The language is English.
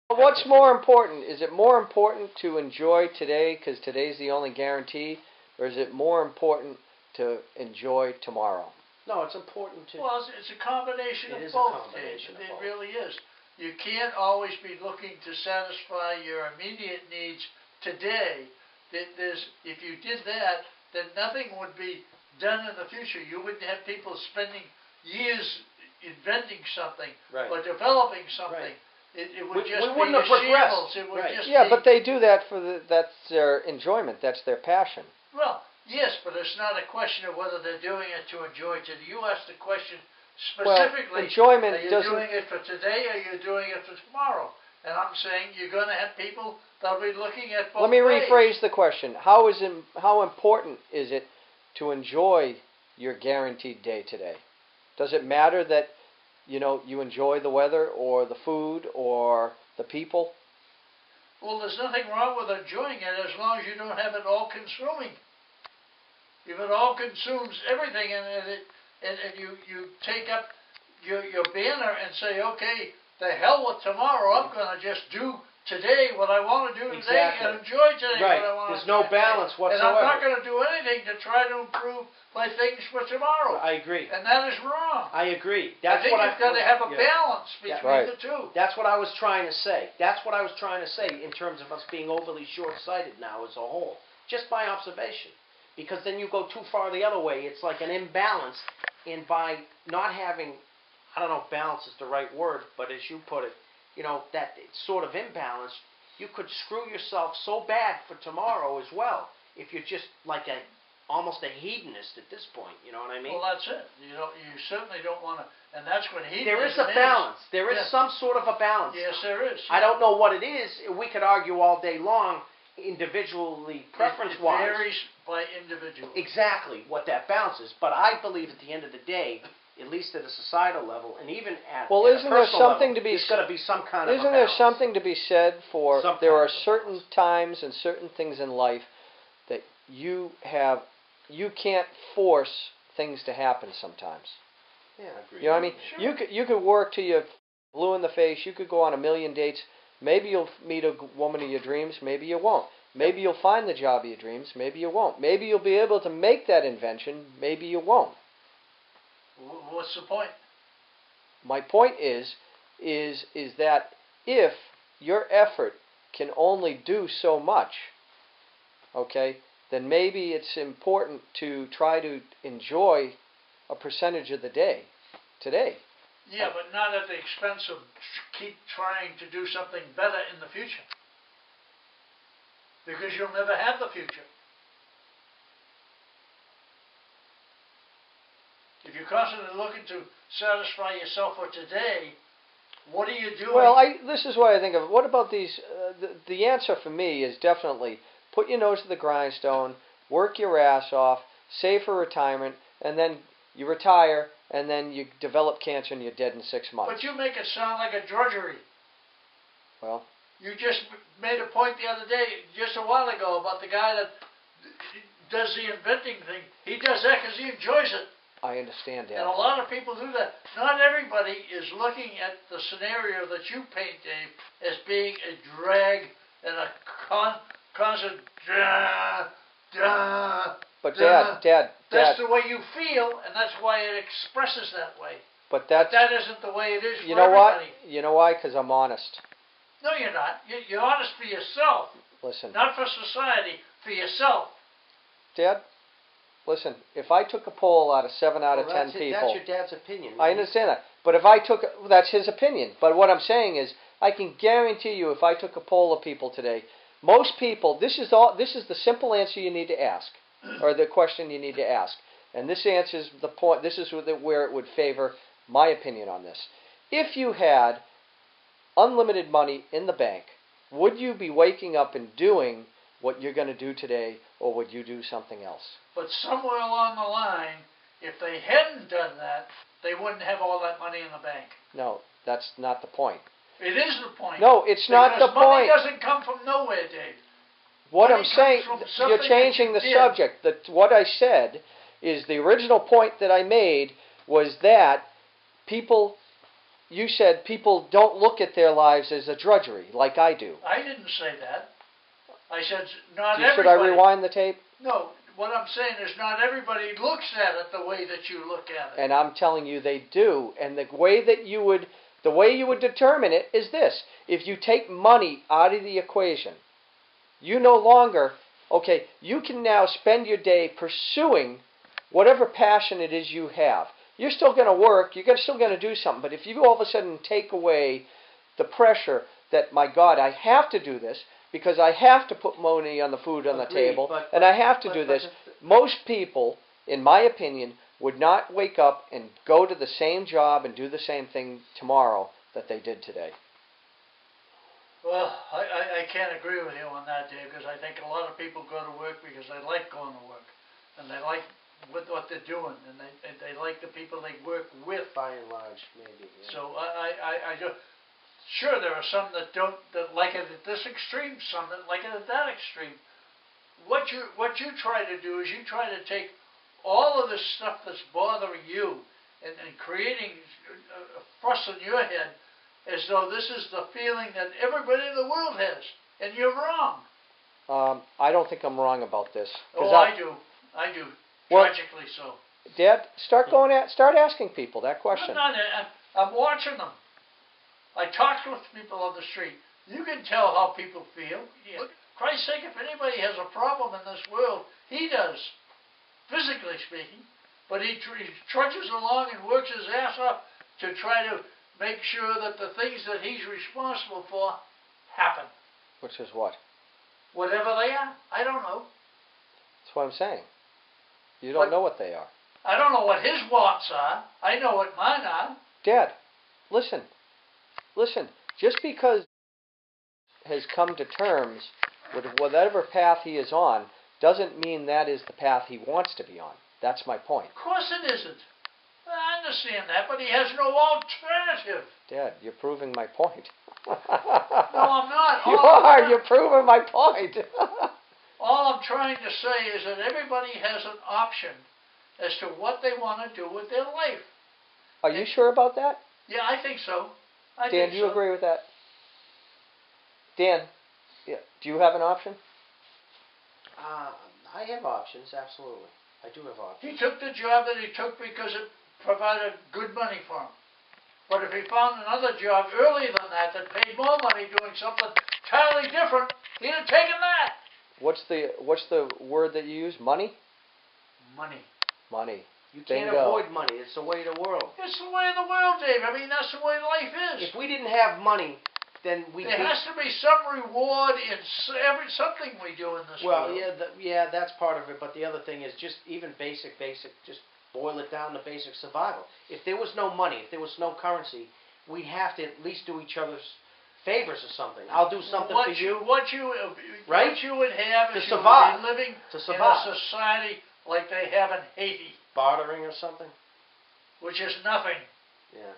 What's more important? Is it more important to enjoy today because today's the only guarantee, or is it more important to enjoy tomorrow? No, it's important to. Well, it's a combination of It is both, a combination Dave. of both. It really is. You can't always be looking to satisfy your immediate needs today. If you did that, then nothing would be done in the future. You wouldn't have people spending years inventing something Right. or developing something. Right. It would We just be wouldn't a have progressed. shambles. It would Right. just Yeah, be, but they do that that's their enjoyment. That's their passion. well, yes, but it's not a question of whether they're doing it to enjoy today. You asked the question specifically. Well, enjoyment are you doesn't. doing it for today or are you doing it for tomorrow? And I'm saying you're going to have people that'll be looking at both Let me ways. rephrase the question. How important is it to enjoy your guaranteed day today? Does it matter that you enjoy the weather or the food or the people? Well, there's nothing wrong with enjoying it as long as you don't have it all consuming. If it all consumes everything and you take up your banner and say, okay, the hell with tomorrow, I'm going to just do today what I want to do today Exactly. and enjoy today Right. what I want There's to do no today. balance whatsoever. And I'm not going to do anything to try to improve my things for tomorrow. I agree. And that is wrong. I agree. I think you've got to have a yeah. balance between Right. the two. That's what I was trying to say. That's what I was trying to say in terms of us being overly short-sighted now as a whole. Just by observation. Because then you go too far the other way. It's like an imbalance. And by not having, I don't know if balance is the right word, but as you put it, that sort of imbalance, you could screw yourself so bad for tomorrow as well. If you're just like almost a hedonist at this point, you know what I mean? Well, that's it. You certainly don't want to, and that's what hedonism There is a balance. There is some sort of a balance. Yes, there is. I don't know what it is. We could argue all day long, individually, preference-wise. It varies by individual. Exactly what that balance is. But I believe at the end of the day, at least at a societal level, and even at Well, a isn't there personal something level, to be? there's got to be some kind of a Isn't there balance. something to be said for Some there kind are of a certain balance. times and certain things in life that you can't force things to happen sometimes. Yeah, I agree. You know what I mean? Sure. You could work till you're blue in the face. You could go on a million dates. Maybe you'll meet a woman of your dreams. Maybe you won't. Maybe you'll find the job of your dreams. Maybe you won't. Maybe you'll be able to make that invention. Maybe you won't. What's the point? My point is that if your effort can only do so much, okay, then maybe it's important to try to enjoy a percentage of the day today. Yeah, but not at the expense of keep trying to do something better in the future. Because you'll never have the future. If you're constantly looking to satisfy yourself for today, what are you doing? Well, this is what I think of. What about these? The answer for me is definitely put your nose to the grindstone, work your ass off, save for retirement, and then you retire, and then you develop cancer and you're dead in 6 months. But you make it sound like a drudgery. Well, you just made a point the other day, just a while ago, about the guy that does the inventing thing. He does that because he enjoys it. I understand that. And a lot of people do that. Not everybody is looking at the scenario that you paint, Dave, as being a drag and a constant But Dad, that's the way you feel, and that's why it expresses that way. But that isn't the way it is you for know what? everybody. You know why? Because I'm honest. No, you're not. You're honest for yourself. Listen. Not for society, for yourself. Dad, listen, if I took a poll out of 7 out of 10 people... That's your dad's opinion. I understand that. But if I took... That's his opinion. But what I'm saying is, I can guarantee you if I took a poll of people today, most people... This is the simple answer you need to ask, or the question you need to ask. And this answers the point... This is where it would favor my opinion on this. If you had unlimited money in the bank, would you be waking up and doing what you're going to do today, or would you do something else? But somewhere along the line, if they hadn't done that, they wouldn't have all that money in the bank. No, that's not the point. It is the point. No, it's not the money point. doesn't come from nowhere, Dave. What Money I'm saying, comes from you're something changing the that you did. subject. What I said is the original point that I made was that people you said people don't look at their lives as a drudgery, like I do. I didn't say that. I said not Should everybody. I rewind the tape? No, what I'm saying is not everybody looks at it the way that you look at it. And I'm telling you they do. And the way you would determine it is this. If you take money out of the equation, you no longer, okay, you can now spend your day pursuing whatever passion it is you have. You're still going to work, you're still going to do something, but if you all of a sudden take away the pressure that, my God, I have to do this because I have to put money on the food on the table, and I have to do this, most people, in my opinion, would not wake up and go to the same job and do the same thing tomorrow that they did today. Well, I can't agree with you on that, Dave, because I think a lot of people go to work because they like going to work, and they like what they're doing, and they like the people they work with. By and large, maybe. Yeah. So I just, sure, there are some that like it at this extreme, some that like it at that extreme. What you try to do is you try to take all of this stuff that's bothering you and creating a fuss in your head as though this is the feeling that everybody in the world has, and you're wrong. I don't think I'm wrong about this. Oh, I do. Well, tragically so. Dad, start asking people that question. I'm watching them. I talk with people on the street. You can tell how people feel. Yeah. Christ's sake, if anybody has a problem in this world, he does, physically speaking. But he trudges along and works his ass off to try to make sure that the things that he's responsible for happen. Which is what? Whatever they are. I don't know. That's what I'm saying. You don't know what they are. I don't know what his wants are. I know what mine are. Dad, listen. Just because has come to terms with whatever path he is on doesn't mean that is the path he wants to be on. That's my point. Of course it isn't. I understand that, but he has no alternative. Dad, you're proving my point. No, I'm not. You're proving my point. All I'm trying to say is that everybody has an option as to what they want to do with their life. Are you sure about that? Yeah, I think so. Dan, do you agree with that? Dan, do you have an option? I have options, absolutely. I do have options. He took the job that he took because it provided good money for him. But if he found another job earlier than that paid more money doing something entirely different, he'd have taken that. What's the word that you use? Money? Money. You can't avoid money. It's the way of the world. It's the way of the world, Dave. I mean, that's the way life is. If we didn't have money, then there has to be some reward in something we do in this world. Well, yeah, that's part of it. But the other thing is just even basic, just boil it down to basic survival. If there was no money, if there was no currency, we'd have to at least do each other's favors or something. I'll do something for you. What you would have is survive. You would be living in a society like they have in Haiti. Bartering or something? Which is nothing. Yeah.